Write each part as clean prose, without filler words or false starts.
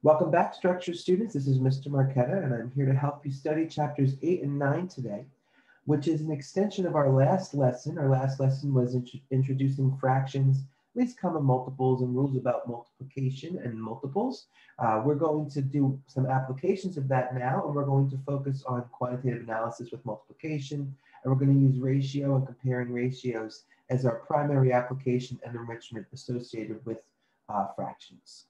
Welcome back, Structure students. This is Mr. Marquetta, and I'm here to help you study chapters 8 and 9 today, which is an extension of our last lesson. Our last lesson was introducing fractions, least common multiples, and rules about multiplication and multiples. We're going to do some applications of that now, and we're going to focus on quantitative analysis with multiplication, and we're going to use ratio and comparing ratios as our primary application and enrichment associated with fractions.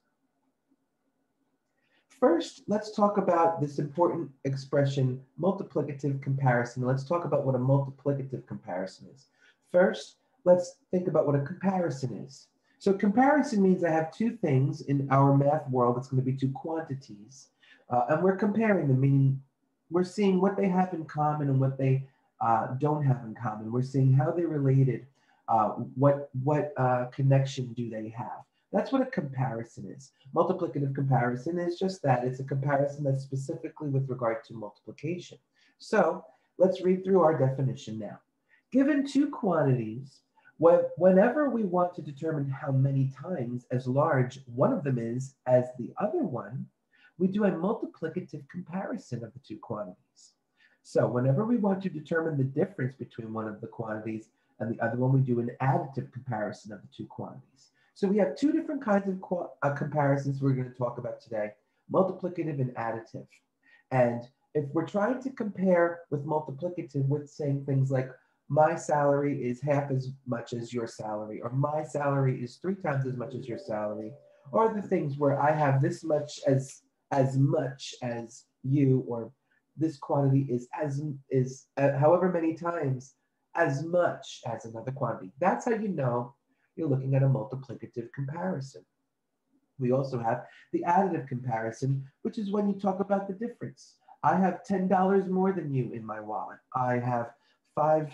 First, let's talk about this important expression, multiplicative comparison. Let's talk about what a multiplicative comparison is. First, let's think about what a comparison is. So comparison means I have two things in our math world. It's going to be two quantities, and we're comparing them, meaning we're seeing what they have in common and what they don't have in common. We're seeing how they're related, what connection do they have. That's what a comparison is. Multiplicative comparison is just that. It's a comparison that's specifically with regard to multiplication. So let's read through our definition now. Given two quantities, whenever we want to determine how many times as large one of them is as the other one, we do a multiplicative comparison of the two quantities. So whenever we want to determine the difference between one of the quantities and the other one, we do an additive comparison of the two quantities. So we have two different kinds of comparisons we're going to talk about today, multiplicative and additive. And if we're trying to compare with multiplicative, we're saying things like, my salary is half as much as your salary, or my salary is 3 times as much as your salary, or the things where I have this much as much as you, or this quantity is however many times as much as another quantity. That's how you know you're looking at a multiplicative comparison. We also have the additive comparison, which is when you talk about the difference. I have $10 more than you in my wallet. I have 5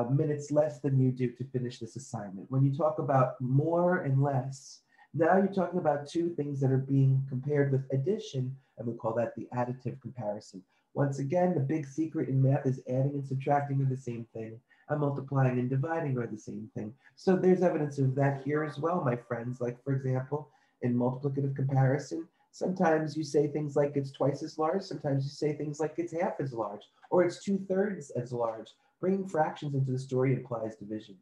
minutes less than you do to finish this assignment. When you talk about more and less, now you're talking about two things that are being compared with addition, and we call that the additive comparison. Once again, the big secret in math is adding and subtracting are the same thing. And multiplying and dividing are the same thing. So there's evidence of that here as well, my friends. Like, for example, in multiplicative comparison, sometimes you say things like it's twice as large. Sometimes you say things like it's half as large, or it's 2/3 as large. Bringing fractions into the story implies division.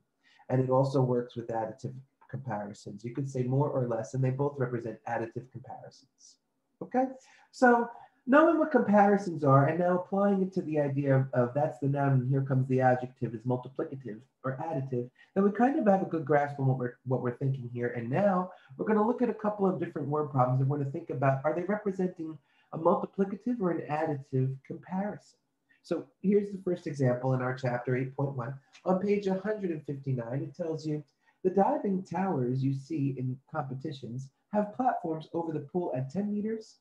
And it also works with additive comparisons. You could say more or less, and they both represent additive comparisons. Okay, so knowing what comparisons are and now applying it to the idea of that's the noun and here comes the adjective is multiplicative or additive, then we kind of have a good grasp on what we're thinking here. And now we're going to look at a couple of different word problems and we're going to think about, are they representing a multiplicative or an additive comparison? So here's the first example in our chapter 8.1. On page 159, it tells you the diving towers you see in competitions have platforms over the pool at 10 meters,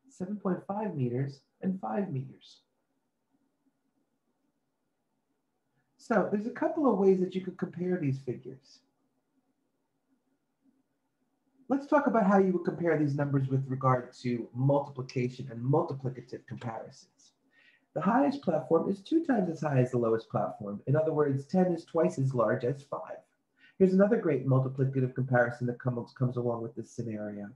7.5 meters, and 5 meters. So there's a couple of ways that you could compare these figures. Let's talk about how you would compare these numbers with regard to multiplication and multiplicative comparisons. The highest platform is 2 times as high as the lowest platform. In other words, 10 is twice as large as 5. Here's another great multiplicative comparison that comes along with this scenario.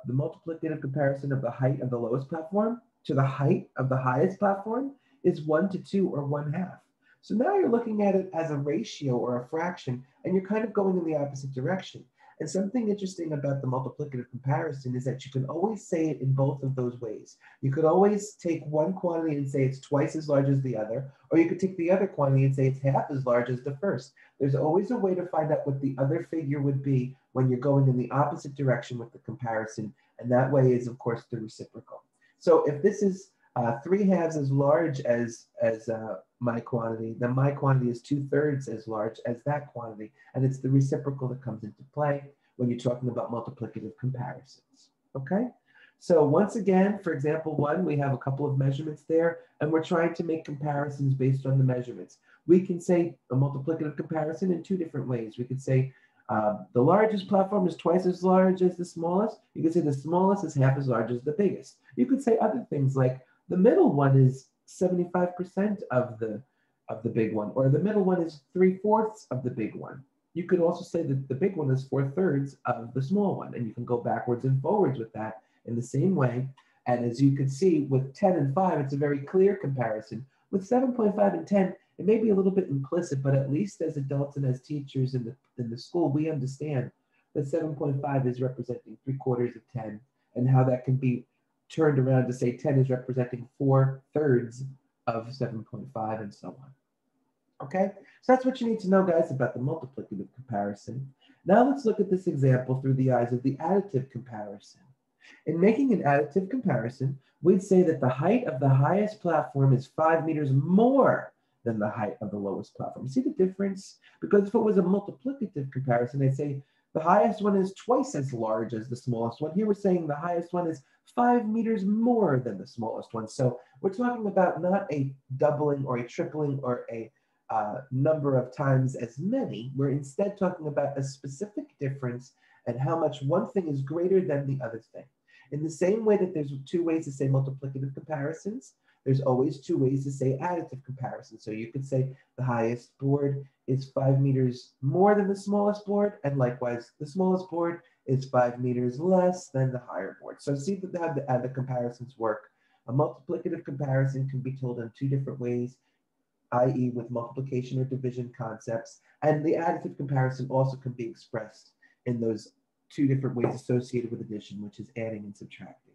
The multiplicative comparison of the height of the lowest platform to the height of the highest platform is 1 to 2 or 1/2. So now you're looking at it as a ratio or a fraction, and you're kind of going in the opposite direction. And something interesting about the multiplicative comparison is that you can always say it in both of those ways. You could always take one quantity and say it's twice as large as the other, or you could take the other quantity and say it's half as large as the first. There's always a way to find out what the other figure would be when you're going in the opposite direction with the comparison, and that way is, of course, the reciprocal. So if this is 3/2 as large as my quantity, then my quantity is 2/3 as large as that quantity, and it's the reciprocal that comes into play when you're talking about multiplicative comparisons, okay? So once again, for example 1, we have a couple of measurements there, and we're trying to make comparisons based on the measurements. We can say a multiplicative comparison in 2 different ways. We could say the largest platform is twice as large as the smallest. You could say the smallest is half as large as the biggest. You could say other things like the middle one is 75% of the big one, or the middle one is 3/4 of the big one. You could also say that the big one is 4/3 of the small one, and you can go backwards and forwards with that In the same way, and as you can see with 10 and 5, it's a very clear comparison. With 7.5 and 10, it may be a little bit implicit, but at least as adults and as teachers in the school, we understand that 7.5 is representing 3/4 of 10, and how that can be turned around to say 10 is representing 4/3 of 7.5 and so on. Okay, so that's what you need to know, guys, about the multiplicative comparison. Now let's look at this example through the eyes of the additive comparison. In making an additive comparison, we'd say that the height of the highest platform is 5 meters more than the height of the lowest platform. See the difference? Because if it was a multiplicative comparison, I'd say the highest one is twice as large as the smallest one. Here we're saying the highest one is 5 meters more than the smallest one. So we're talking about not a doubling or a tripling or a number of times as many. We're instead talking about a specific difference and how much one thing is greater than the other thing. In the same way that there's two ways to say multiplicative comparisons, there's always two ways to say additive comparisons. So you could say the highest board is 5 meters more than the smallest board, and likewise the smallest board is 5 meters less than the higher board. So see how the comparisons work. A multiplicative comparison can be told in two different ways, i.e. with multiplication or division concepts, and the additive comparison also can be expressed in those two different ways associated with addition, which is adding and subtracting.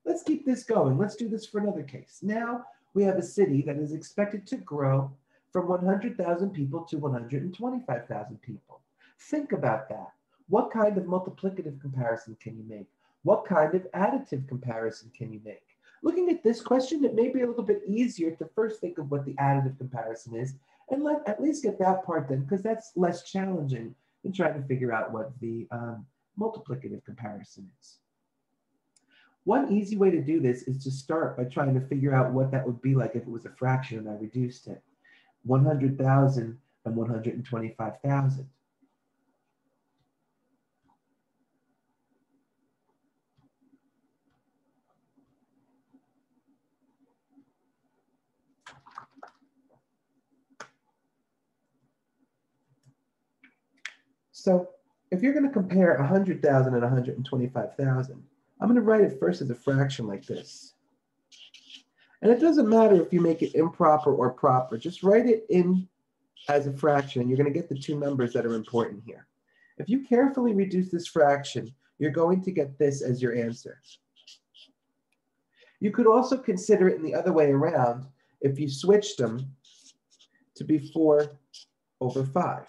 Let's keep this going. Let's do this for another case. Now we have a city that is expected to grow from 100,000 people to 125,000 people. Think about that. What kind of multiplicative comparison can you make? What kind of additive comparison can you make? Looking at this question, it may be a little bit easier to first think of what the additive comparison is, and at least get that part done, because that's less challenging than trying to figure out what the multiplicative comparison is. One easy way to do this is to start by trying to figure out what that would be like if it was a fraction and I reduced it. 100,000 and 125,000. So if you're going to compare 100,000 and 125,000, I'm going to write it first as a fraction like this. And it doesn't matter if you make it improper or proper. Just write it in as a fraction, and you're going to get the two numbers that are important here. If you carefully reduce this fraction, you're going to get this as your answer. You could also consider it in the other way around if you switched them to be 4/5.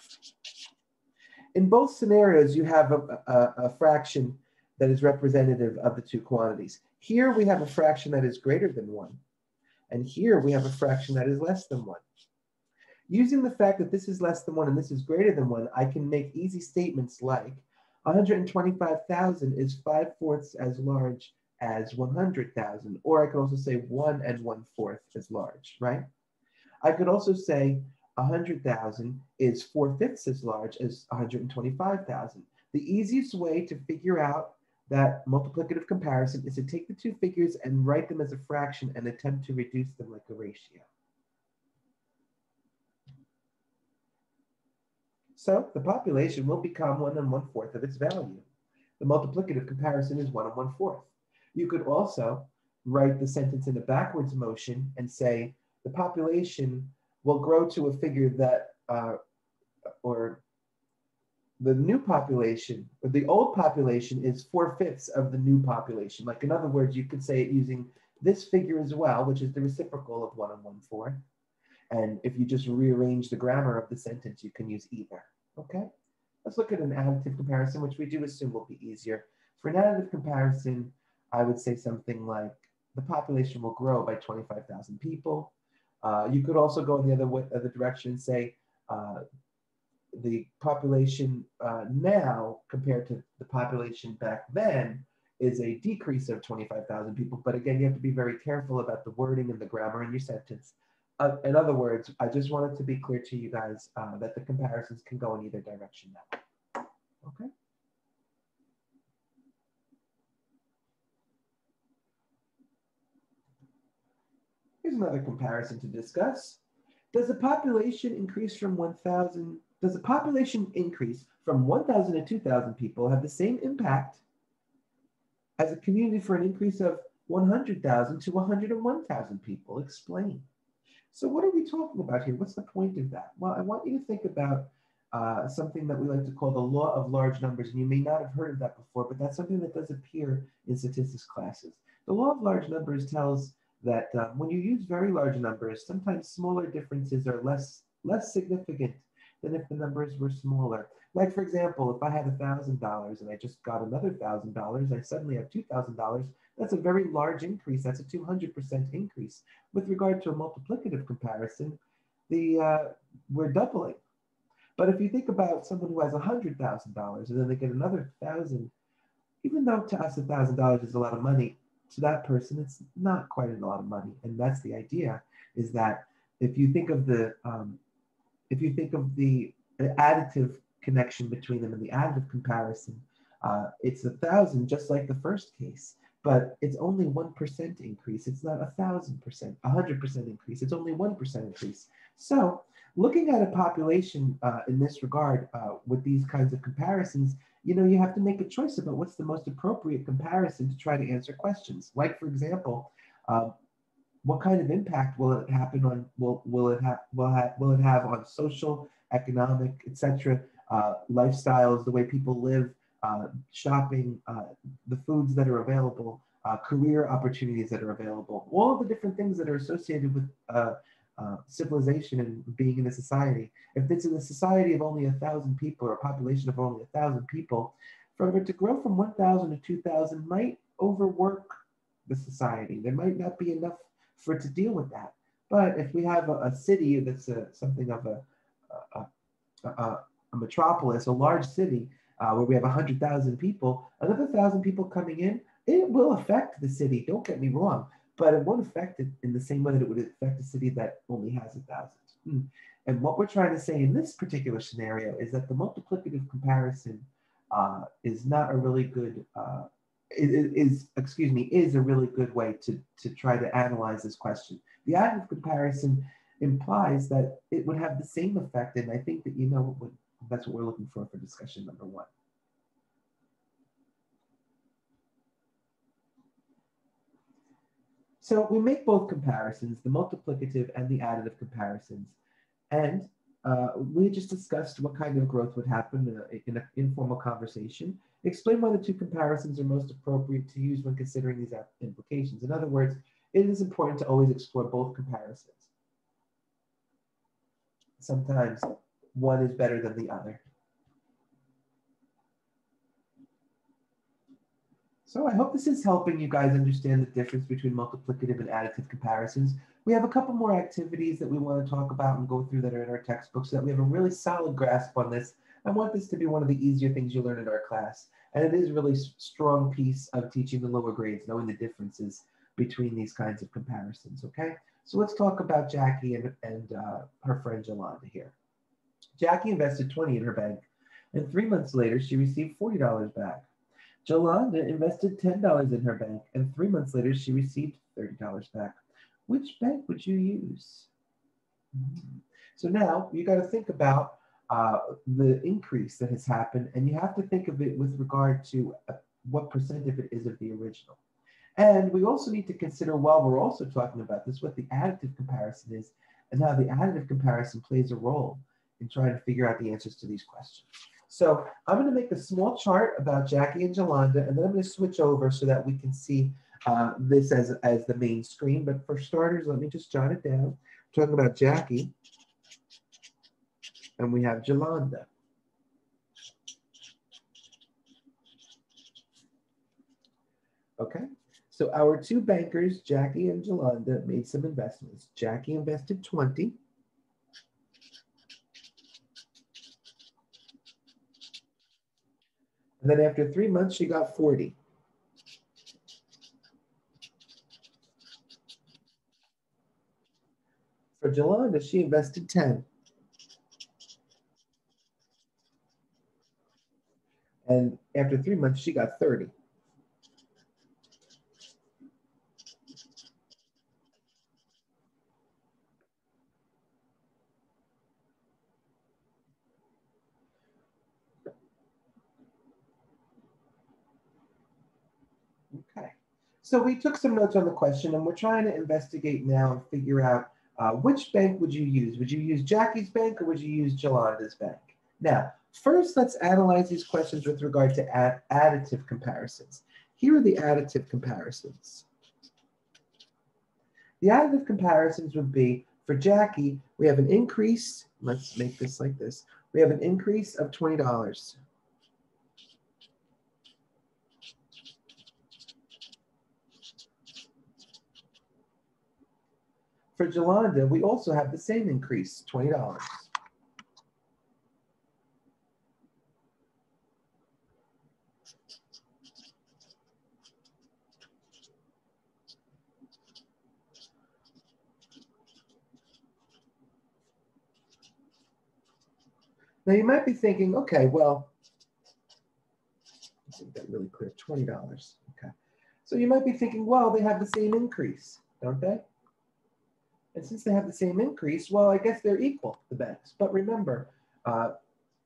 In both scenarios, you have a fraction that is representative of the two quantities. Here we have a fraction that is greater than 1. And here we have a fraction that is less than 1. Using the fact that this is less than 1 and this is greater than 1, I can make easy statements like 125,000 is 5/4 as large as 100,000. Or I could also say 1 1/4 as large, right? I could also say 100,000 is 4/5 as large as 125,000. The easiest way to figure out that multiplicative comparison is to take the two figures and write them as a fraction and attempt to reduce them like a ratio. So the population will become 1 1/4 of its value. The multiplicative comparison is 1 1/4. You could also write the sentence in a backwards motion and say the population will grow to a figure that, or the new population, or the old population is 4/5 of the new population. Like in other words, you could say it using this figure as well, which is the reciprocal of 1 1/4. And if you just rearrange the grammar of the sentence, you can use either, okay? Let's look at an additive comparison, which we do assume will be easier. For an additive comparison, I would say something like the population will grow by 25,000 people. You could also go in the other direction and say the population now compared to the population back then is a decrease of 25,000 people. But again, you have to be very careful about the wording and the grammar in your sentence. In other words, I just wanted to be clear to you guys that the comparisons can go in either direction now. Okay. Here's another comparison to discuss. Does the population increase from 1,000? Does the population increase from 1,000 to 2,000 people have the same impact as a community for an increase of 100,000 to 101,000 people. Explain. So what are we talking about here? What's the point of that? Well, I want you to think about something that we like to call the law of large numbers. And you may not have heard of that before, but that's something that does appear in statistics classes. The law of large numbers tells that when you use very large numbers, sometimes smaller differences are less significant than if the numbers were smaller. Like, for example, if I had $1,000 and I just got another $1,000, I suddenly have $2,000. That's a very large increase. That's a 200% increase. With regard to a multiplicative comparison, we're doubling. But if you think about someone who has $100,000 and then they get another 1,000, even though to us $1,000 is a lot of money, to that person it's not quite a lot of money. And that's the idea: is that if you think of the additive connection between them and the additive comparison, it's 1,000, just like the first case, but it's only 1% increase. It's not 1,000%, 100% increase. It's only 1% increase. So looking at a population in this regard with these kinds of comparisons, you have to make a choice about what's the most appropriate comparison to try to answer questions. Like, for example, what kind of impact will it happen on? Will it have on social, economic, etc. Lifestyles, the way people live, shopping, the foods that are available, career opportunities that are available, all of the different things that are associated with civilization and being in a society. If it's in a society of only 1,000 people or a population of only 1,000 people, for it to grow from 1,000 to 2,000 might overwork the society. There might not be enough for it to deal with that. But if we have a city that's something of a metropolis, a large city, where we have 100,000 people, another 1,000 people coming in, it will affect the city, don't get me wrong, but it won't affect it in the same way that it would affect a city that only has 1,000. And what we're trying to say in this particular scenario is that the multiplicative comparison is not a really good, is a really good way to try to analyze this question. The additive comparison implies that it would have the same effect, and I think that that's what we're looking for discussion number one. So we make both comparisons, the multiplicative and the additive comparisons. And we just discussed what kind of growth would happen in an informal conversation. Explain why the two comparisons are most appropriate to use when considering these implications. In other words, it is important to always explore both comparisons. Sometimes one is better than the other. So I hope this is helping you guys understand the difference between multiplicative and additive comparisons. We have a couple more activities that we want to talk about and go through that are in our textbook so that we have a really solid grasp on this. I want this to be one of the easier things you learn in our class. And it is a really strong piece of teaching the lower grades, knowing the differences between these kinds of comparisons, okay? So let's talk about Jackie and her friend Yolanda here. Jackie invested $20 in her bank, and 3 months later, she received $40 back. Yolanda invested $10 in her bank, and 3 months later, she received $30 back. Which bank would you use? So now you got to think about the increase that has happened, and you have to think of it with regard to what percent of it is of the original. And we also need to consider, while we're also talking about this, what the additive comparison is and how the additive comparison plays a role in trying to figure out the answers to these questions. So I'm going to make a small chart about Jackie and Yolanda, and then I'm going to switch over so that we can see this as the main screen. But for starters, let me just jot it down. We're talking about Jackie, and we have Yolanda. Okay, so our two bankers, Jackie and Yolanda, made some investments. Jackie invested 20. And then after 3 months, she got 40. For Yolanda, she invested 10. And after 3 months, she got 30. Okay. So we took some notes on the question, and we're trying to investigate now and figure out which bank would you use? Would you use Jackie's bank or would you use Jolanda's bank? Now, first, let's analyze these questions with regard to additive comparisons. Here are the additive comparisons. The additive comparisons would be, for Jackie, we have an increase, let's make this like this, we have an increase of $20. For Jolanda, we also have the same increase, $20. Now you might be thinking, okay, well, let's make that really clear, $20, okay. So you might be thinking, well, they have the same increase, don't they? And since they have the same increase, well, I guess they're equal, the banks. But remember,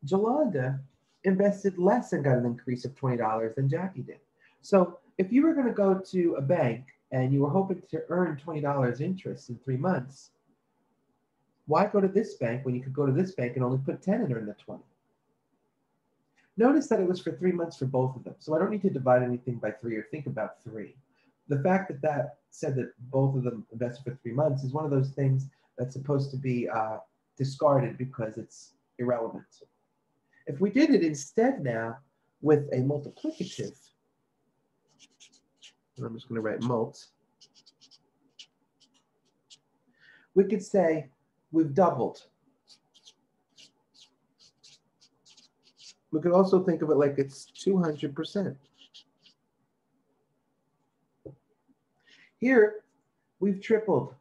Jolanda invested less and got an increase of $20 than Jackie did. So if you were going to go to a bank and you were hoping to earn $20 interest in 3 months, why go to this bank when you could go to this bank and only put 10 and earn the 20? Notice that it was for 3 months for both of them. So I don't need to divide anything by 3 or think about 3. The fact that that said that both of them invested for 3 months is one of those things that's supposed to be discarded because it's irrelevant. If we did it instead now with a multiplicative, and I'm just going to write mult, we could say we've doubled. We could also think of it like it's 200%. Here, we've tripled.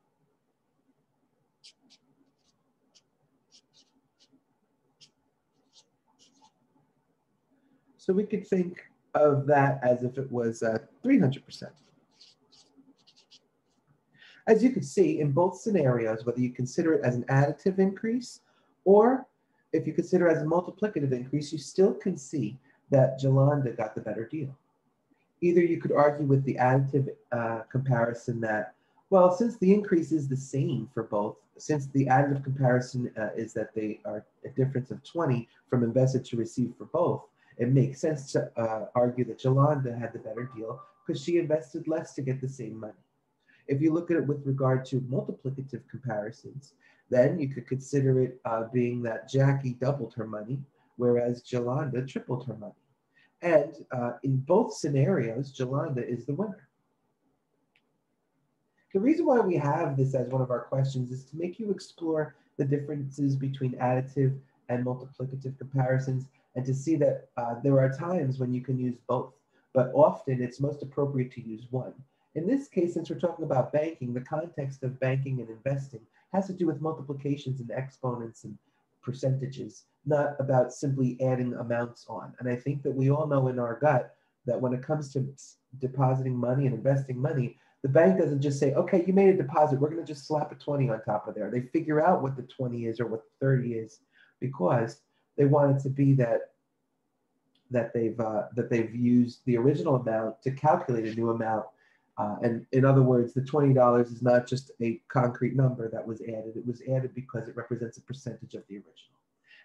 So we could think of that as if it was 300%. As you can see, in both scenarios, whether you consider it as an additive increase or if you consider it as a multiplicative increase, you still can see that Jolanda got the better deal. Either you could argue with the additive comparison that, well, since the increase is the same for both, since the additive comparison is that they are a difference of 20 from invested to received for both, it makes sense to argue that Jolanda had the better deal because she invested less to get the same money. If you look at it with regard to multiplicative comparisons, then you could consider it being that Jackie doubled her money, whereas Jolanda tripled her money. And in both scenarios, Jolanda is the winner. The reason why we have this as one of our questions is to make you explore the differences between additive and multiplicative comparisons and to see that there are times when you can use both, but often it's most appropriate to use one. In this case, since we're talking about banking, the context of banking and investing has to do with multiplications and exponents and percentages, not about simply adding amounts on. And I think that we all know in our gut that when it comes to depositing money and investing money, the bank doesn't just say, okay, you made a deposit, we're going to just slap a 20 on top of there. They figure out what the 20 is or what the 30 is because they want it to be that they've used the original amount to calculate a new amount. And in other words, the $20 is not just a concrete number that was added. It was added because it represents a percentage of the original.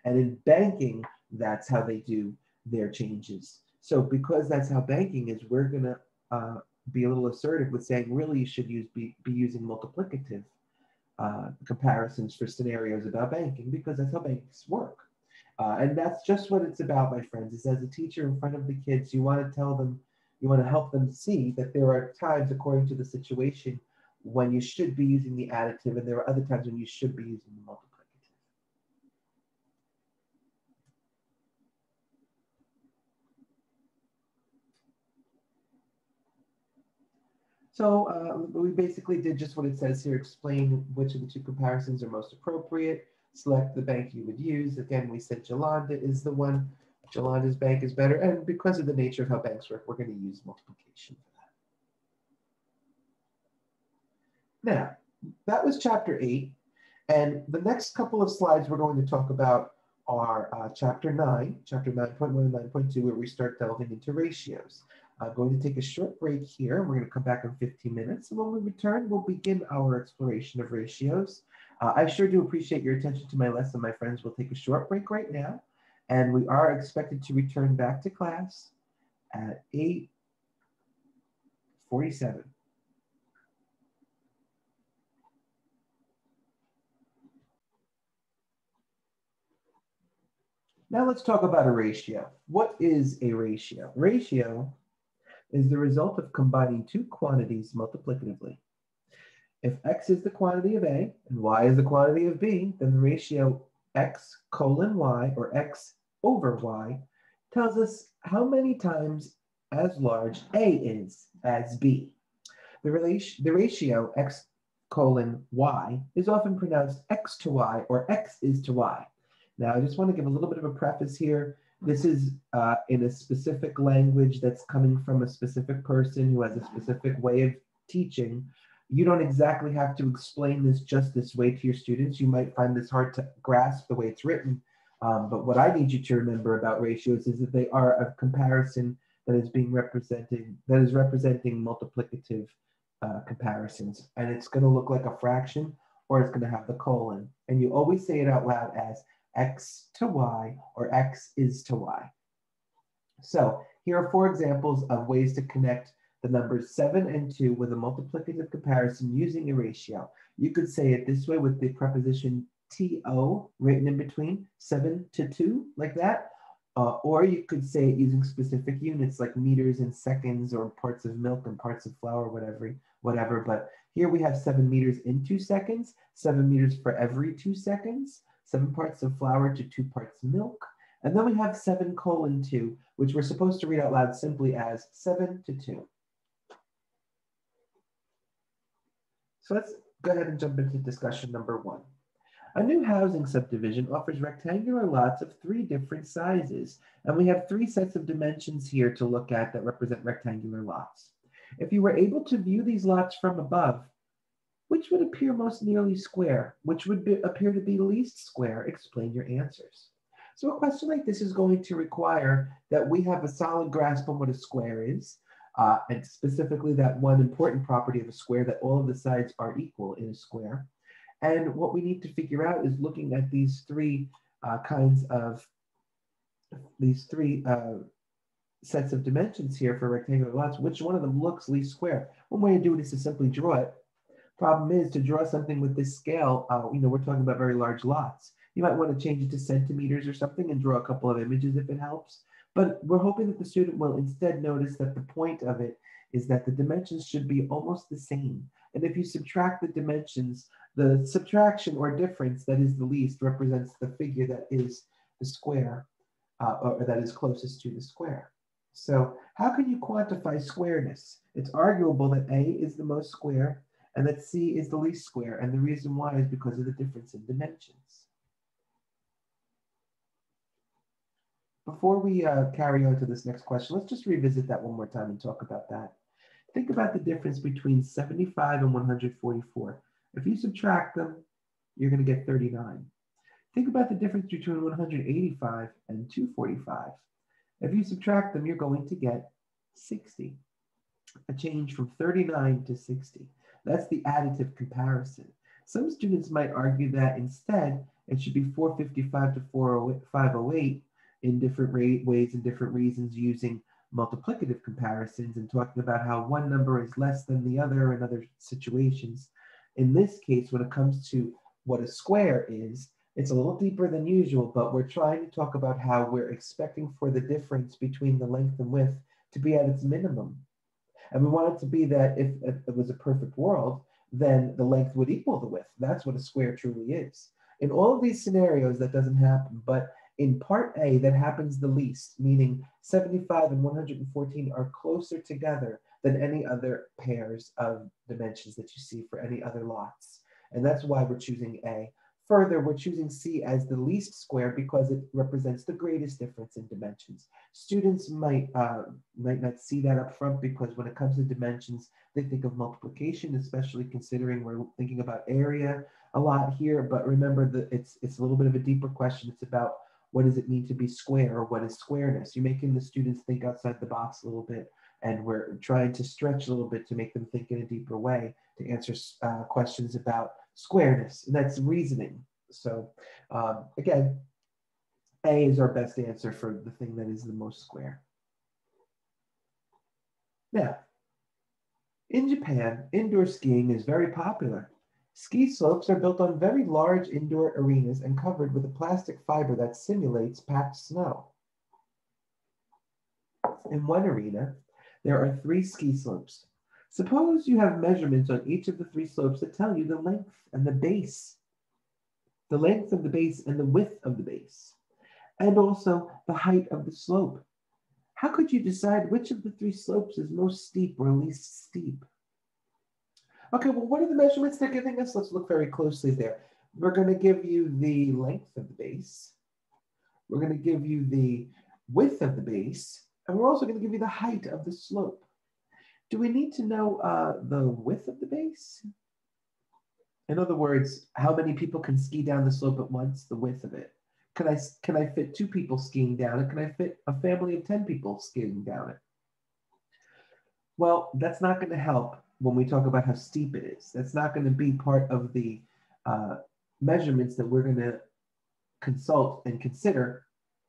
And in banking, that's how they do their changes. So because that's how banking is, we're going to be a little assertive with saying, really, you should be using multiplicative comparisons for scenarios about banking because that's how banks work. And that's just what it's about, my friends, is as a teacher in front of the kids, you want to tell them, you want to help them see that there are times, according to the situation, when you should be using the additive, and there are other times when you should be using the multiplicative. So we basically did just what it says here, explain which of the two comparisons are most appropriate, select the bank you would use. Again, we said Jolanda is the one. Jolanda's bank is better, and because of the nature of how banks work, we're going to use multiplication for that. Now, that was chapter 8, and the next couple of slides we're going to talk about are chapter 9, chapter 9.1 and 9.2, where we start delving into ratios. I'm going to take a short break here. We're going to come back in 15 minutes. And when we return, we'll begin our exploration of ratios. I sure do appreciate your attention to my lesson, my friends. We'll take a short break right now. And we are expected to return back to class at 8:47. Now let's talk about a ratio. What is a ratio? Ratio is the result of combining two quantities multiplicatively. If x is the quantity of A and y is the quantity of B, then the ratio x colon y, or x over y, tells us how many times as large A is as B. The ratio x colon y is often pronounced x to y or x is to y. Now, I just want to give a little bit of a preface here. This is in a specific language that's coming from a specific person who has a specific way of teaching. You don't exactly have to explain this just this way to your students. You might find this hard to grasp the way it's written. But what I need you to remember about ratios is that they are a comparison that is representing multiplicative comparisons. And it's going to look like a fraction, or it's going to have the colon. And you always say it out loud as x to y or x is to y. So here are 4 examples of ways to connect the numbers 7 and 2 with a multiplicative comparison using a ratio. You could say it this way with the preposition to written in between, 7 to 2, like that. Or you could say it using specific units like meters and seconds, or parts of milk and parts of flour, whatever. But here we have 7 meters in 2 seconds, 7 meters for every 2 seconds, 7 parts of flour to 2 parts milk. And then we have 7 colon 2, which we're supposed to read out loud simply as 7 to 2. So let's go ahead and jump into discussion number 1. A new housing subdivision offers rectangular lots of 3 different sizes, and we have 3 sets of dimensions here to look at that represent rectangular lots. If you were able to view these lots from above, which would appear most nearly square? Which would appear to be least square? Explain your answers. So a question like this is going to require that we have a solid grasp on what a square is, and specifically that one important property of a square, that all of the sides are equal in a square. And what we need to figure out is looking at these 3 sets of dimensions here for rectangular lots, which one of them looks least square? One way to do it is to simply draw it. Problem is, to draw something with this scale, we're talking about very large lots. You might want to change it to centimeters or something and draw a couple of images if it helps. But we're hoping that the student will instead notice that the point of it is that the dimensions should be almost the same. And if you subtract the dimensions, the subtraction or difference that is the least represents the figure that is the square, or that is closest to the square. So how can you quantify squareness? It's arguable that A is the most square and that C is the least square. And the reason why is because of the difference in dimensions. Before we carry on to this next question, let's just revisit that one more time and talk about that. Think about the difference between 75 and 144. If you subtract them, you're going to get 39. Think about the difference between 185 and 245. If you subtract them, you're going to get 60. A change from 39 to 60. That's the additive comparison. Some students might argue that instead, it should be 455 to 508 in different ways and different reasons, using multiplicative comparisons and talking about how one number is less than the other in other situations. In this case, when it comes to what a square is, it's a little deeper than usual, but we're trying to talk about how we're expecting for the difference between the length and width to be at its minimum. And we want it to be that if it was a perfect world, then the length would equal the width. That's what a square truly is. In all of these scenarios, that doesn't happen, but in part A, that happens the least, meaning 75 and 114 are closer together than any other pairs of dimensions that you see for any other lots. And that's why we're choosing A. Further, we're choosing C as the least square because it represents the greatest difference in dimensions. Students might not see that up front because when it comes to dimensions, they think of multiplication, especially considering we're thinking about area a lot here. But remember that it's a little bit of a deeper question. It's about what does it mean to be square, or what is squareness? You're making the students think outside the box a little bit, and we're trying to stretch a little bit to make them think in a deeper way to answer questions about squareness, and that's reasoning. So again, A is our best answer for the thing that is the most square. Now, in Japan, indoor skiing is very popular. Ski slopes are built on very large indoor arenas and covered with a plastic fiber that simulates packed snow. In one arena, there are 3 ski slopes. Suppose you have measurements on each of the 3 slopes that tell you the length and the base, the length of the base and the width of the base, and also the height of the slope. How could you decide which of the 3 slopes is most steep or least steep? Okay, well, what are the measurements they're giving us? Let's look very closely there. We're going to give you the length of the base. We're going to give you the width of the base, and we're also going to give you the height of the slope. Do we need to know the width of the base? In other words, how many people can ski down the slope at once, the width of it? Can I fit 2 people skiing down it? Can I fit a family of 10 people skiing down it? Well, that's not going to help when we talk about how steep it is. That's not going to be part of the measurements that we're going to consult and consider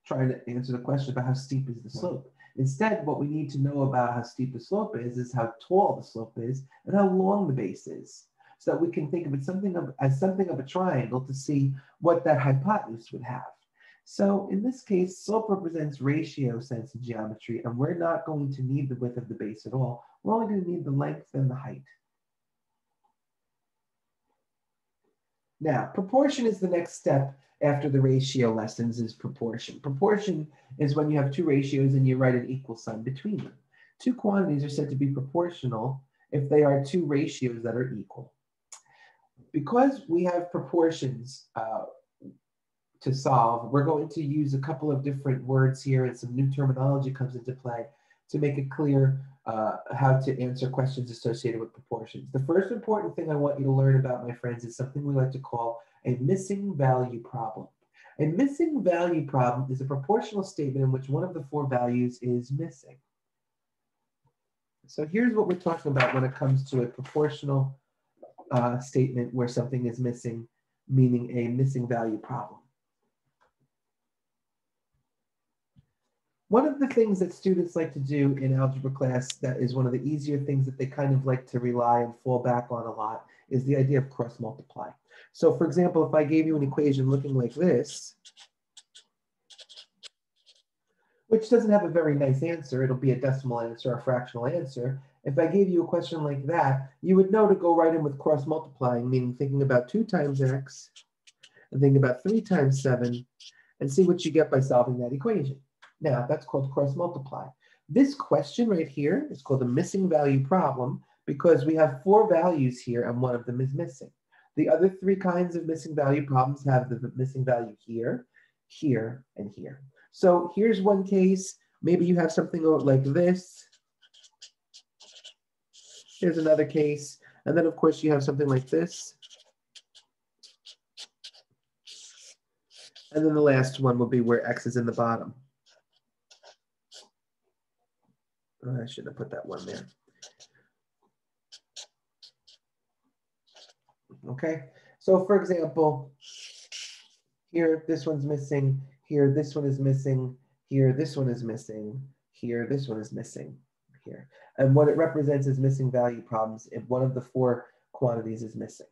trying to answer the question about how steep is the slope. Instead, what we need to know about how steep the slope is how tall the slope is and how long the base is, so that we can think of it as something of a triangle to see what that hypotenuse would have. So in this case, slope represents ratio sense in geometry, and we're not going to need the width of the base at all. We're only going to need the length and the height. Now, proportion is the next step after the ratio lessons is proportion. Proportion is when you have 2 ratios and you write an equal sign between them. 2 quantities are said to be proportional if they are 2 ratios that are equal. Because we have proportions to solve, we're going to use a couple of different words here, and some new terminology comes into play to make it clear how to answer questions associated with proportions. The first important thing I want you to learn about, my friends, is something we like to call a missing value problem. A missing value problem is a proportional statement in which one of the 4 values is missing. So here's what we're talking about when it comes to a proportional statement where something is missing, meaning a missing value problem. One of the things that students like to do in algebra class that is one of the easier things that they kind of like to rely and fall back on a lot is the idea of cross multiply. So for example, if I gave you an equation looking like this, which doesn't have a very nice answer, it'll be a decimal answer or a fractional answer. If I gave you a question like that, you would know to go right in with cross multiplying, meaning thinking about 2 times x and thinking about 3 times 7 and see what you get by solving that equation. Now, that's called cross multiply. This question right here is called a missing value problem because we have 4 values here and one of them is missing. The other 3 kinds of missing value problems have the missing value here, here, and here. So here's one case. Maybe you have something like this. Here's another case. And then, of course, you have something like this. And then the last one will be where x is in the bottom. Oh, I shouldn't have put that one there. Okay, so for example, here, this one's missing. Here, this one is missing. Here, this one is missing. Here, this one is missing. Here. And what it represents is missing value problems if one of the 4 quantities is missing.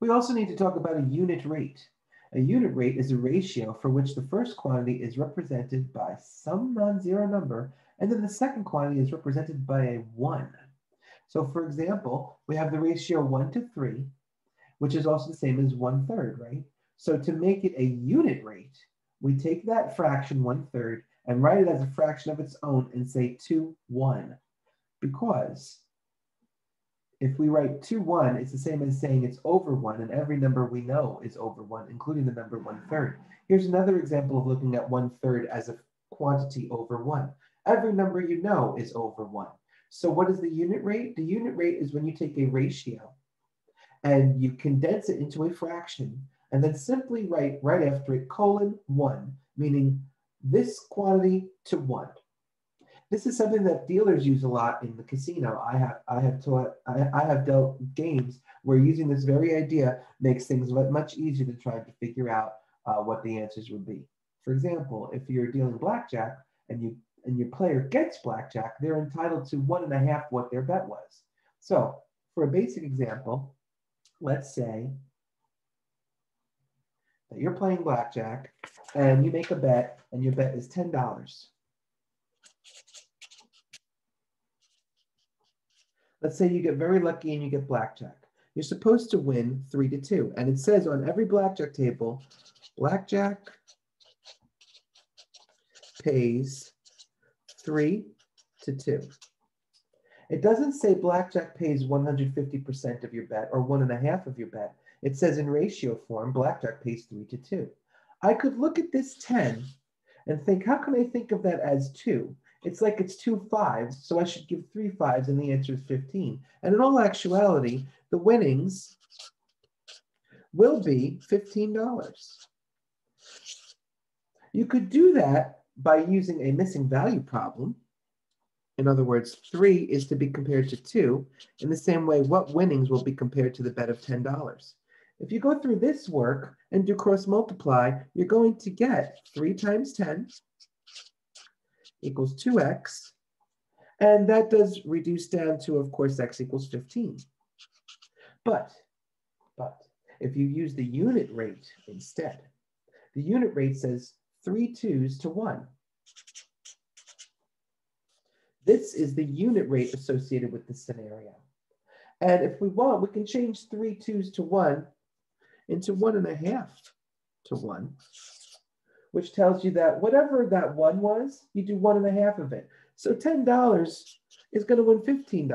We also need to talk about a unit rate. A unit rate is a ratio for which the first quantity is represented by some non-zero number, and then the second quantity is represented by a 1. So for example, we have the ratio 1 to 3, which is also the same as 1/3, right? So to make it a unit rate, we take that fraction 1/3 and write it as a fraction of its own and say 2, 1. Because if we write 2, 1, it's the same as saying it's over 1, and every number we know is over 1, including the number 1/3. Here's another example of looking at 1/3 as a quantity over 1. Every number you know is over 1. So what is the unit rate? The unit rate is when you take a ratio and you condense it into a fraction, and then simply write right after it :1, meaning this quantity to 1. This is something that dealers use a lot in the casino. I have dealt games where using this very idea makes things much easier to try to figure out what the answers would be. For example, if you're dealing blackjack and your player gets blackjack, they're entitled to 1.5 what their bet was. So for a basic example, let's say that you're playing blackjack and you make a bet and your bet is $10. Let's say you get very lucky and you get blackjack. You're supposed to win 3-2. And it says on every blackjack table, blackjack pays 3-2. It doesn't say blackjack pays 150% of your bet or 1.5 of your bet. It says in ratio form, blackjack pays 3-2. I could look at this 10 and think, how can I think of that as 2? It's like it's 2 5s, so I should give 3 5s, and the answer is 15. And in all actuality, the winnings will be $15. You could do that by using a missing value problem. In other words, 3 is to be compared to 2. In the same way, what winnings will be compared to the bet of $10? If you go through this work and do cross multiply, you're going to get 3 times 10 equals 2x. And that does reduce down to, of course, x equals 15. But if you use the unit rate instead, the unit rate says 3 2s to 1. This is the unit rate associated with this scenario. And if we want, we can change 3 2s to 1 into 1.5 to 1, which tells you that whatever that 1 was, you do 1.5 of it. So $10 is going to win $15.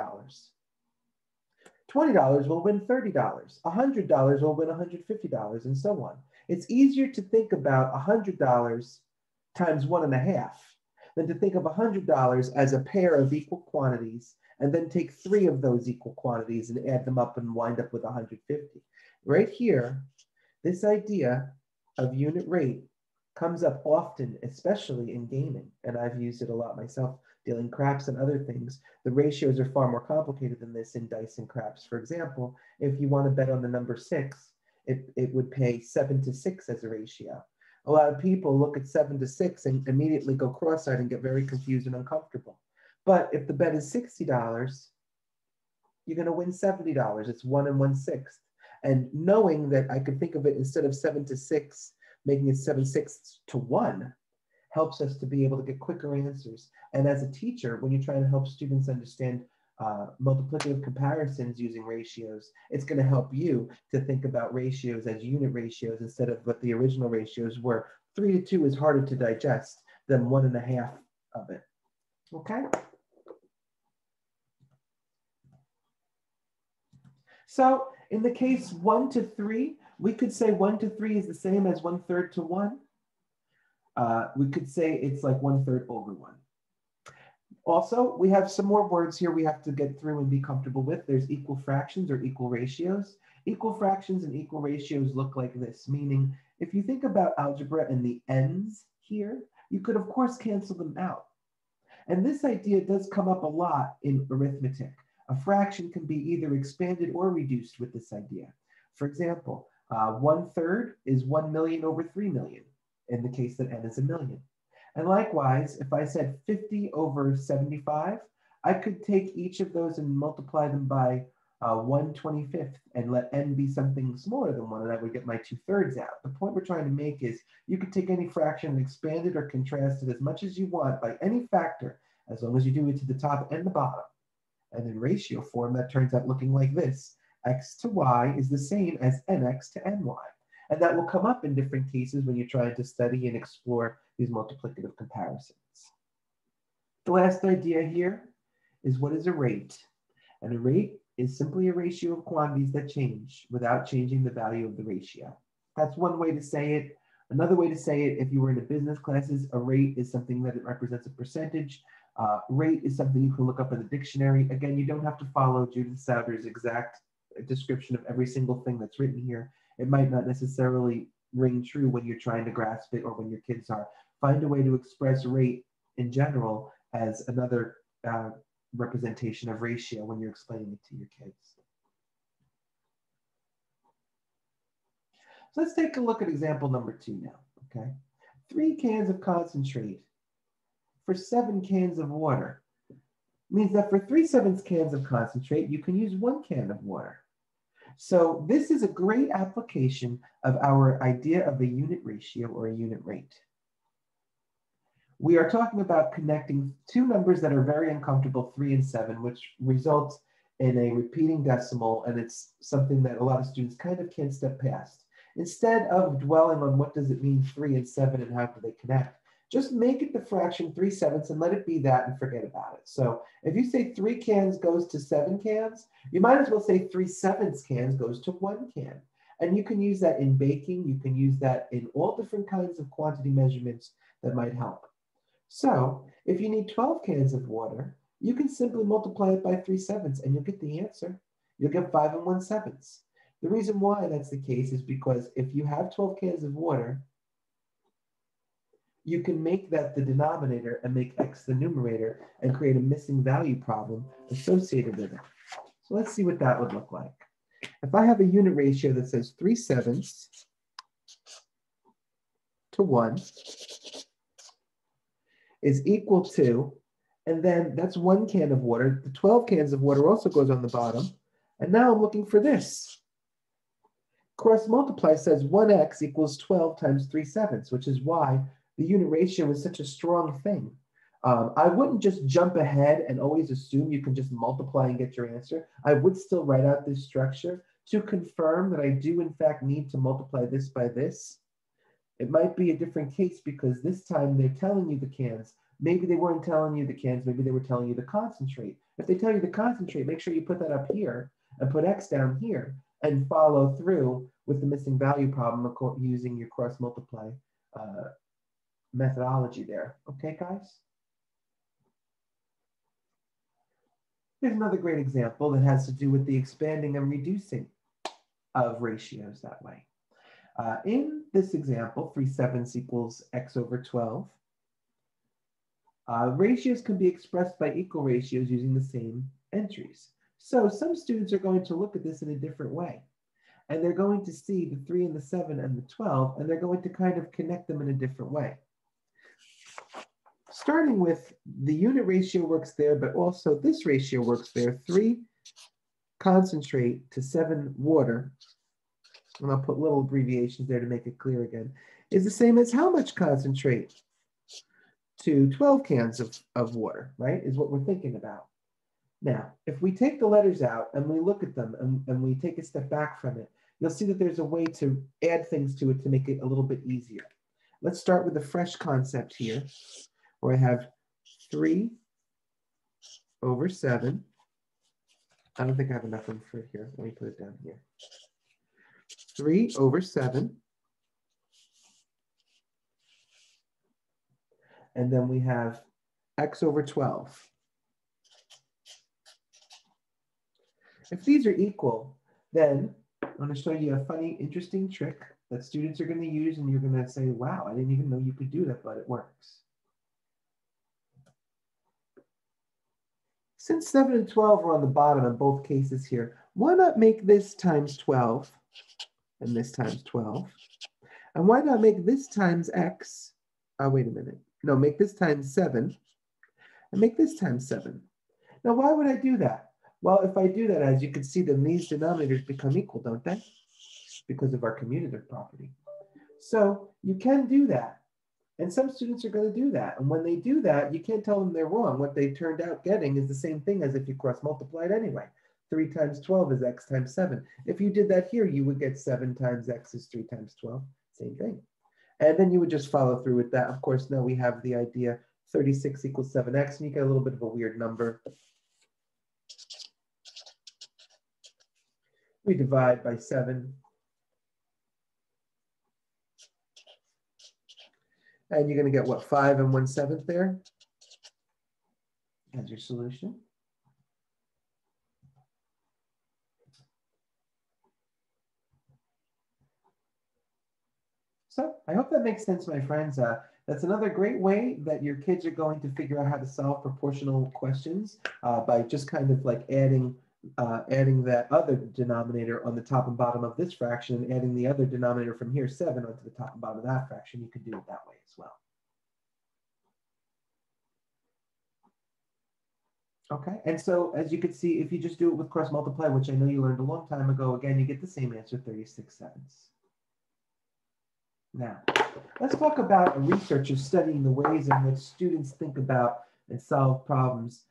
$20 will win $30. $100 will win $150, and so on. It's easier to think about $100 times 1.5 than to think of $100 as a pair of equal quantities and then take 3 of those equal quantities and add them up and wind up with 150. Right here, this idea of unit rate comes up often, especially in gaming, and I've used it a lot myself, dealing craps and other things. The ratios are far more complicated than this in dice and craps. For example, if you want to bet on the number 6, it would pay 7 to 6 as a ratio. A lot of people look at 7 to 6 and immediately go cross-eyed and get very confused and uncomfortable. But if the bet is $60, you're going to win $70. It's 1 1/6. And knowing that I could think of it instead of 7 to 6, making it 7/6 to 1, helps us to be able to get quicker answers. And as a teacher, when you're trying to help students understand multiplicative comparisons using ratios, it's going to help you to think about ratios as unit ratios instead of what the original ratios were. 3 to 2 is harder to digest than 1.5 of it. Okay? So in the case 1 to 3, we could say 1 to 3 is the same as 1/3 to 1. We could say it's like 1/3 over 1. Also, we have some more words here we have to get through and be comfortable with. There's equal fractions or equal ratios. Equal fractions and equal ratios look like this, meaning if you think about algebra and the ends here, you could of course cancel them out. And this idea does come up a lot in arithmetic. A fraction can be either expanded or reduced with this idea. For example, 1/3 is 1 million over 3 million in the case that n is a million. And likewise, if I said 50 over 75, I could take each of those and multiply them by 1/25 and let n be something smaller than 1, and I would get my 2/3 out. The point we're trying to make is you could take any fraction and expand it or contrast it as much as you want by any factor, as long as you do it to the top and the bottom. And in ratio form, that turns out looking like this. X to y is the same as nx to ny. And that will come up in different cases when you're trying to study and explore these multiplicative comparisons. The last idea here is what is a rate? And a rate is simply a ratio of quantities that change without changing the value of the ratio. That's one way to say it. Another way to say it, if you were in a business classes, a rate is something that it represents a percentage. Rate is something you can look up in the dictionary. Again, you don't have to follow Judith Souther's exact description of every single thing that's written here. It might not necessarily ring true when you're trying to grasp it or when your kids are. Find a way to express rate in general as another representation of ratio when you're explaining it to your kids. So let's take a look at example number 2 now, okay? 3 cans of concentrate for 7 cans of water means that for 3/7 cans of concentrate, you can use 1 can of water. So this is a great application of our idea of a unit ratio or a unit rate. We are talking about connecting 2 numbers that are very uncomfortable, 3 and 7, which results in a repeating decimal, and it's something that a lot of students kind of can't step past. Instead of dwelling on what does it mean 3 and 7 and how do they connect, just make it the fraction 3/7 and let it be that and forget about it. So if you say 3 cans goes to 7 cans, you might as well say 3/7 cans goes to 1 can. And you can use that in baking. You can use that in all different kinds of quantity measurements that might help. So if you need 12 cans of water, you can simply multiply it by 3/7 and you'll get the answer. You'll get 5 1/7. The reason why that's the case is because if you have 12 cans of water, you can make that the denominator and make x the numerator and create a missing value problem associated with it. So let's see what that would look like. If I have a unit ratio that says 3/7 to 1 is equal to, and then that's 1 can of water. The 12 cans of water also goes on the bottom. And now I'm looking for this. Cross multiply says 1x equals 12 times 3/7, which is why the unit ratio is such a strong thing. I wouldn't just jump ahead and always assume you can just multiply and get your answer. I would still write out this structure to confirm that I do in fact need to multiply this by this. It might be a different case because this time they're telling you the cans. Maybe they weren't telling you the cans, maybe they were telling you the concentrate. If they tell you the concentrate, make sure you put that up here and put x down here and follow through with the missing value problem using your cross multiply methodology there. Okay, guys? Here's another great example that has to do with the expanding and reducing of ratios that way. In this example, 3/7 equals x over 12. Ratios can be expressed by equal ratios using the same entries. So some students are going to look at this in a different way. And they're going to see the 3 and the 7 and the 12, and they're going to kind of connect them in a different way. Starting with the unit ratio works there, but also this ratio works there. 3 concentrate to 7 water, and I'll put little abbreviations there to make it clear again, is the same as how much concentrate to 12 cans of water, right, is what we're thinking about. Now, if we take the letters out and we look at them and we take a step back from it, you'll see that there's a way to add things to it to make it a little bit easier. Let's start with a fresh concept here, where I have 3 over 7. I don't think I have enough room for it here. Let me put it down here. 3 over 7. And then we have x over 12. If these are equal, then I'm going to show you a funny, interesting trick that students are going to use, and you're going to say, wow, I didn't even know you could do that, but it works. Since 7 and 12 are on the bottom in both cases here, why not make this times 12 and this times 12? And why not make this times x? Oh, wait a minute. No, make this times 7 and make this times 7. Now, why would I do that? Well, if I do that, as you can see, then these denominators become equal, don't they? Because of our commutative property. So you can do that. And some students are going to do that. And when they do that, you can't tell them they're wrong. What they turned out getting is the same thing as if you cross multiplied anyway. 3 times 12 is x times 7. If you did that here, you would get 7 times x is 3 times 12. Same thing. And then you would just follow through with that. Of course, now we have the idea 36 equals 7x, and you get a little bit of a weird number. We divide by 7. And you're going to get, what, 5 1/7 there? as your solution. So I hope that makes sense, my friends. That's another great way that your kids are going to figure out how to solve proportional questions by just kind of like adding that other denominator on the top and bottom of this fraction and adding the other denominator from here, 7, onto the top and bottom of that fraction. You can do it that way as well. Okay, and so as you can see, if you just do it with cross multiply, which I know you learned a long time ago, again, you get the same answer, 36/7. Now, let's talk about a researcher studying the ways in which students think about and solve problems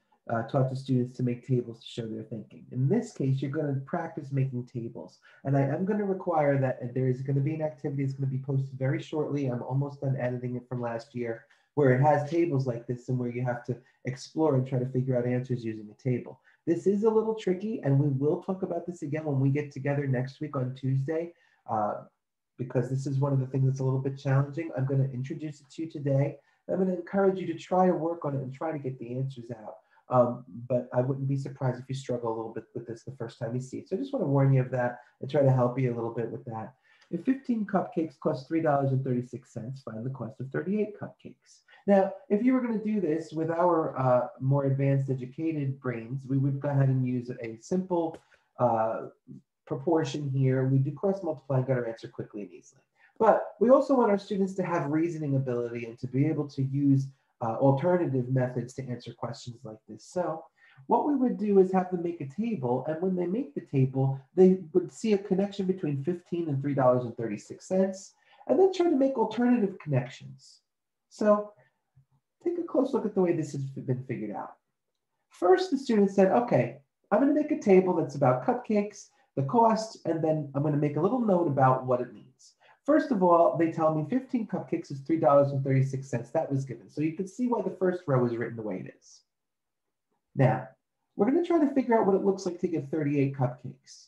taught to students to make tables to show their thinking. In this case, you're going to practice making tables. And I am going to require that there is going to be an activity that's going to be posted very shortly. I'm almost done editing it from last year, where it has tables like this and where you have to explore and try to figure out answers using a table. This is a little tricky, and we will talk about this again when we get together next week on Tuesday. Because this is one of the things that's a little bit challenging. I'm going to introduce it to you today. I'm going to encourage you to try to work on it and try to get the answers out. But I wouldn't be surprised if you struggle a little bit with this the first time you see it. So I just want to warn you of that and try to help you a little bit with that. If 15 cupcakes cost $3.36, find the cost of 38 cupcakes. Now, if you were going to do this with our more advanced educated brains, we would go ahead and use a simple proportion here. We do cross multiply and get our answer quickly and easily. But we also want our students to have reasoning ability and to be able to use alternative methods to answer questions like this. So what we would do is have them make a table, and when they make the table, they would see a connection between 15 and $3.36, and then try to make alternative connections. So take a close look at the way this has been figured out. First, the student said, okay, I'm going to make a table that's about cupcakes, the cost, and then I'm going to make a little note about what it means. First of all, they tell me 15 cupcakes is $3.36. That was given. So you can see why the first row is written the way it is. Now, we're going to try to figure out what it looks like to get 38 cupcakes.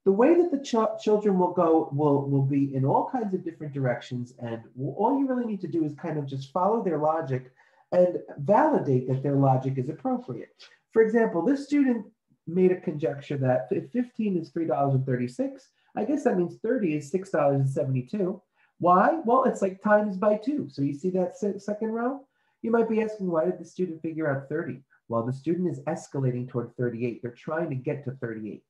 The way that the children will go will be in all kinds of different directions, and all you really need to do is kind of just follow their logic and validate that their logic is appropriate. For example, this student made a conjecture that if 15 is $3.36, I guess that means 30 is $6.72. Why? Well, it's like times by 2. So you see that second row? You might be asking, why did the student figure out 30? Well, the student is escalating toward 38. They're trying to get to 38.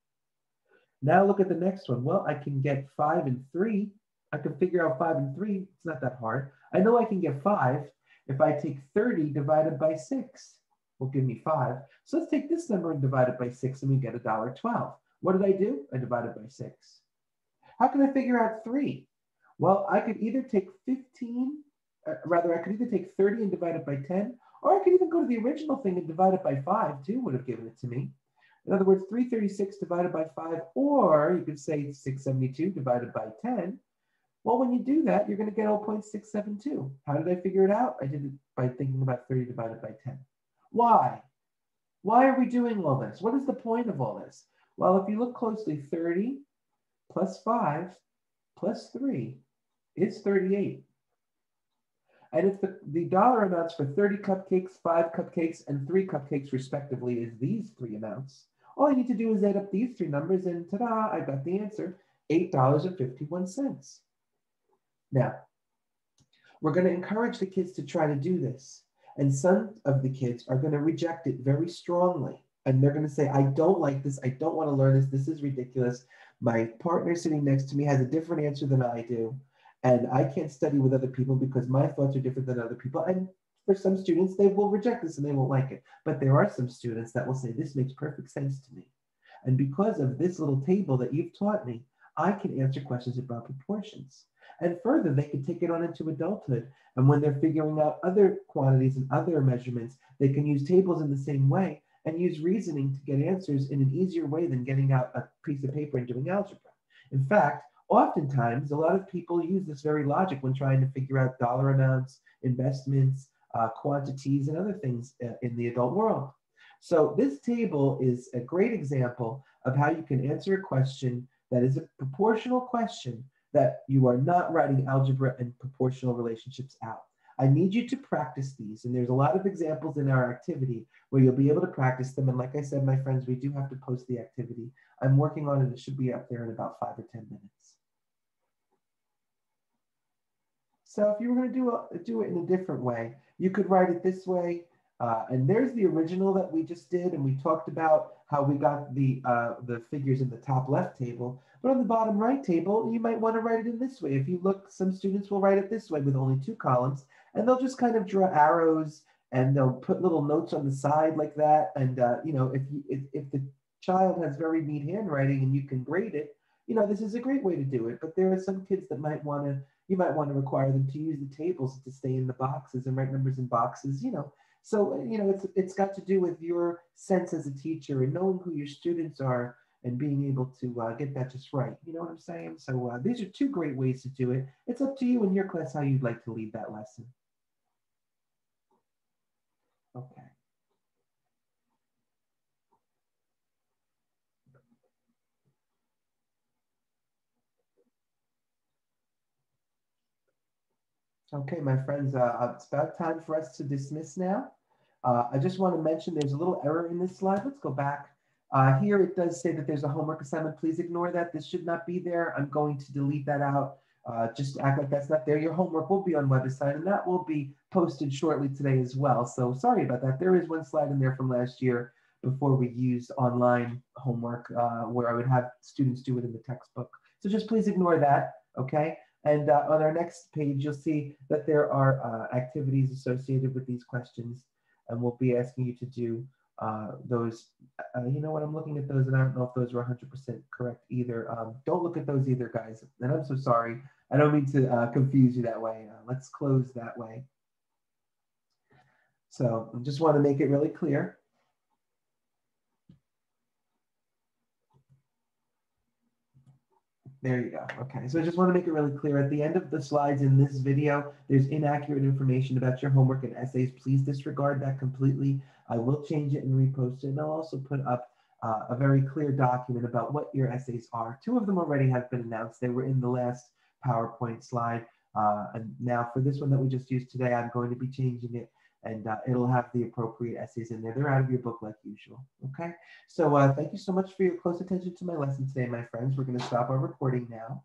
Now look at the next one. Well, I can get 5 and 3. I can figure out 5 and 3. It's not that hard. I know I can get 5 if I take 30 divided by 6. Will give me 5. So let's take this number and divide it by 6, and we get $1.12. What did I do? I divided by 6. How can I figure out 3? Well, I could either take 15, I could either take 30 and divide it by 10, or I could even go to the original thing and divide it by 5 too, would have given it to me. In other words, 336 divided by 5, or you could say 672 divided by 10. Well, when you do that, you're going to get 0.672. How did I figure it out? I did it by thinking about 30 divided by 10. Why? Why are we doing all this? What is the point of all this? Well, if you look closely, 30 plus 5 plus 3 is 38. And if the dollar amounts for 30 cupcakes, 5 cupcakes, and 3 cupcakes respectively is these 3 amounts, all I need to do is add up these 3 numbers, and ta-da, I got the answer, $8.51. Now, we're going to encourage the kids to try to do this. And some of the kids are going to reject it very strongly. And they're going to say, I don't like this. I don't want to learn this. This is ridiculous. My partner sitting next to me has a different answer than I do. And I can't study with other people because my thoughts are different than other people. And for some students, they will reject this and they won't like it. But there are some students that will say, this makes perfect sense to me. And because of this little table that you've taught me, I can answer questions about proportions. And further, they can take it on into adulthood. And when they're figuring out other quantities and other measurements, they can use tables in the same way and use reasoning to get answers in an easier way than getting out a piece of paper and doing algebra. In fact, oftentimes, a lot of people use this very logic when trying to figure out dollar amounts, investments, quantities, and other things in the adult world. So this table is a great example of how you can answer a question that is a proportional question that you are not writing algebra and proportional relationships out. I need you to practice these. And there's a lot of examples in our activity where you'll be able to practice them. And like I said, my friends, we do have to post the activity. I'm working on it. It should be up there in about 5 or 10 minutes. So if you were going to do it in a different way, you could write it this way. And there's the original that we just did. And we talked about how we got the figures in the top left table. But on the bottom right table, you might want to write it in this way. If you look, some students will write it this way with only 2 columns. And they'll just kind of draw arrows and they'll put little notes on the side like that. And, you know, if the child has very neat handwriting and you can grade it, you know, this is a great way to do it. But there are some kids that might want to, you might want to require them to use the tables to stay in the boxes and write numbers in boxes, you know. So, you know, it's got to do with your sense as a teacher and knowing who your students are and being able to get that just right. You know what I'm saying? So these are 2 great ways to do it. It's up to you in your class how you'd like to lead that lesson. Okay. Okay, my friends, it's about time for us to dismiss now. I just want to mention there's a little error in this slide. Let's go back. Here it does say that there's a homework assignment. Please ignore that. This should not be there. I'm going to delete that out. Just act like that's not there. Your homework will be on WebAssign and that will be posted shortly today as well. So sorry about that. There is one slide in there from last year before we used online homework where I would have students do it in the textbook. So just please ignore that, okay? And on our next page, you'll see that there are activities associated with these questions, and we'll be asking you to do those. You know what, I'm looking at those, and I don't know if those are 100% correct either. Don't look at those either, guys. And I'm so sorry. I don't mean to confuse you that way. Let's close that way. So I just want to make it really clear. There you go. Okay, so I just want to make it really clear. At the end of the slides in this video, there's inaccurate information about your homework and essays. Please disregard that completely. I will change it and repost it. And I'll also put up a very clear document about what your essays are. 2 of them already have been announced. They were in the last PowerPoint slide. And now for this one that we just used today, I'm going to be changing it. And it'll have the appropriate essays in there. They're out of your book like usual, okay? So thank you so much for your close attention to my lesson today, my friends. We're gonna stop our recording now.